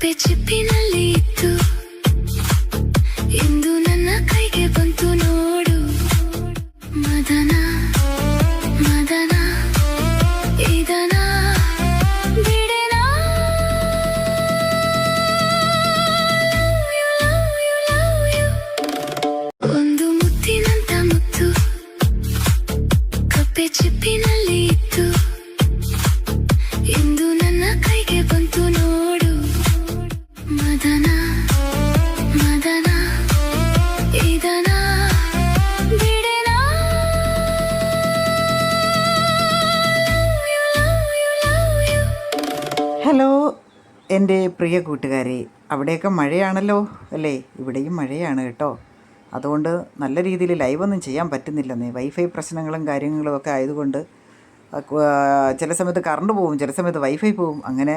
ಕಪ್ಪೆ ಚಿಪ್ಪಿನಲ್ಲಿ ಇತ್ತು, ಇಂದು ನನ್ನ ಕೈಗೆ ಬಂತು ನೋಡು. ಮದನ ಮದನ ಇದನ ಬಿಡೆನ. ಒಂದು ಮುತ್ತಿನಂತ ಮುತ್ತು ಕಪ್ಪೆ ಚಿಪ್ಪಿನಲ್ಲಿ ಇತ್ತು, ಇಂದು ನನ್ನ ಕೈಗೆ ಬಂತು ನೋಡು. ಮದನ ಮದನ ಇದನ ಬಿಡೆನ. ഹലോ എൻ്റെ പ്രിയ കൂട്ടുകാരെ, അവിടെയൊക്കെ മഴയാണല്ലോ അല്ലേ? ഇവിടെയും മഴയാണ് കേട്ടോ. അതുകൊണ്ട് നല്ല രീതിയിൽ ലൈവൊന്നും ചെയ്യാൻ പറ്റുന്നില്ലെന്നേ. വൈഫൈ പ്രശ്നങ്ങളും കാര്യങ്ങളും ഒക്കെ ആയതുകൊണ്ട് ചില സമയത്ത് കറണ്ട് പോവും, ചില സമയത്ത് വൈഫൈ പോവും. അങ്ങനെ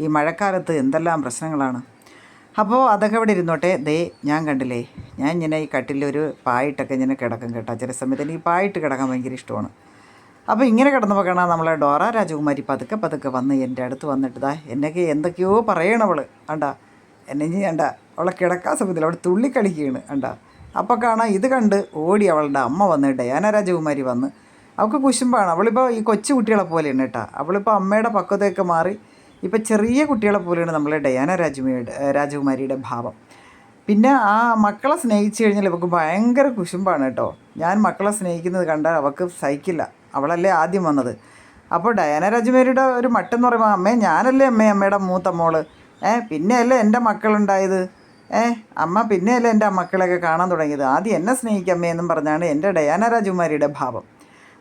ഈ മഴക്കാലത്ത് എന്തെല്ലാം പ്രശ്നങ്ങളാണ്. അപ്പോൾ അതൊക്കെ ഇവിടെ ഇരുന്നോട്ടെ. ദേ ഞാൻ കണ്ടില്ലേ, ഞാൻ ഇങ്ങനെ ഈ കട്ടിലൊരു പായിട്ടൊക്കെ ഇങ്ങനെ കിടക്കും കേട്ടോ. ചില സമയത്ത് എനിക്ക് പായിട്ട് കിടക്കാൻ ഭയങ്കര ഇഷ്ടമാണ്. അപ്പോൾ ഇങ്ങനെ കിടന്നപ്പോൾ കാണാം നമ്മളെ ഡോറ രാജകുമാരി പതുക്കെ പതുക്കെ വന്ന് എൻ്റെ അടുത്ത് വന്നിട്ട് ദാ എന്നൊക്കെ എന്തൊക്കെയോ പറയണവൾ കണ്ടാ. എന്നെ ഇനി കണ്ട അവളെ കിടക്കാൻ സമയത്തില്ല, അവൾ തുള്ളിക്കളിക്കുകയാണ് കണ്ടാ. അപ്പോൾ കാണാം ഇത് കണ്ട് ഓടി അവളുടെ അമ്മ വന്ന് ഡയാന രാജകുമാരി വന്ന്. അവൾക്ക് കുശുമ്പാണ്. അവളിപ്പോൾ ഈ കൊച്ചു കുട്ടികളെ പോലെയാണ് കേട്ടോ. അവളിപ്പോൾ അമ്മയുടെ പക്വതയൊക്കെ മാറി ഇപ്പോൾ ചെറിയ കുട്ടികളെ പോലെയാണ് നമ്മളെ ഡയാന രാജകുമാരിയുടെ ഭാവം. പിന്നെ ആ മക്കളെ സ്നേഹിച്ചു കഴിഞ്ഞാൽ ഇവൾക്ക് ഭയങ്കര കുശുമ്പാണ് കേട്ടോ. ഞാൻ മക്കളെ സ്നേഹിക്കുന്നത് കണ്ടാൽ അവൾക്ക് സഹിക്കില്ല. അവളല്ലേ ആദ്യം വന്നത്. അപ്പോൾ ഡയാന രാജകുമാരിയുടെ ഒരു മട്ടെന്ന് പറയുമ്പോൾ, അമ്മേ ഞാനല്ലേ അമ്മയുടെ മൂത്ത മോള്, പിന്നെയല്ലേ എൻ്റെ മക്കളുണ്ടായത്, അമ്മ പിന്നെയല്ലേ എൻ്റെ മക്കളെയൊക്കെ കാണാൻ തുടങ്ങിയത്, ആദ്യം എന്നെ സ്നേഹിക്കമ്മേ എന്നും പറഞ്ഞാണ് എൻ്റെ ഡയാന രാജകുമാരിയുടെ ഭാവം.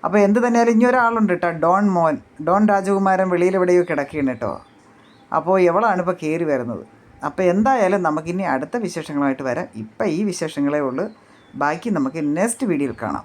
അപ്പോൾ എന്ത് തന്നെയാലും ഇനി ഒരാളുണ്ട് കേട്ടോ, ഡോൺ രാജകുമാരൻ വെളിയിൽ എവിടെയോ കിടക്കുകയാണ് കേട്ടോ. അപ്പോൾ ഇവളാണ് ഇപ്പോൾ കയറി വരുന്നത്. അപ്പോൾ എന്തായാലും നമുക്കിനി അടുത്ത വിശേഷങ്ങളായിട്ട് വരാം. ഇപ്പം ഈ വിശേഷങ്ങളേ ഉള്ളൂ, ബാക്കി നമുക്ക് നെക്സ്റ്റ് വീഡിയോയിൽ കാണാം.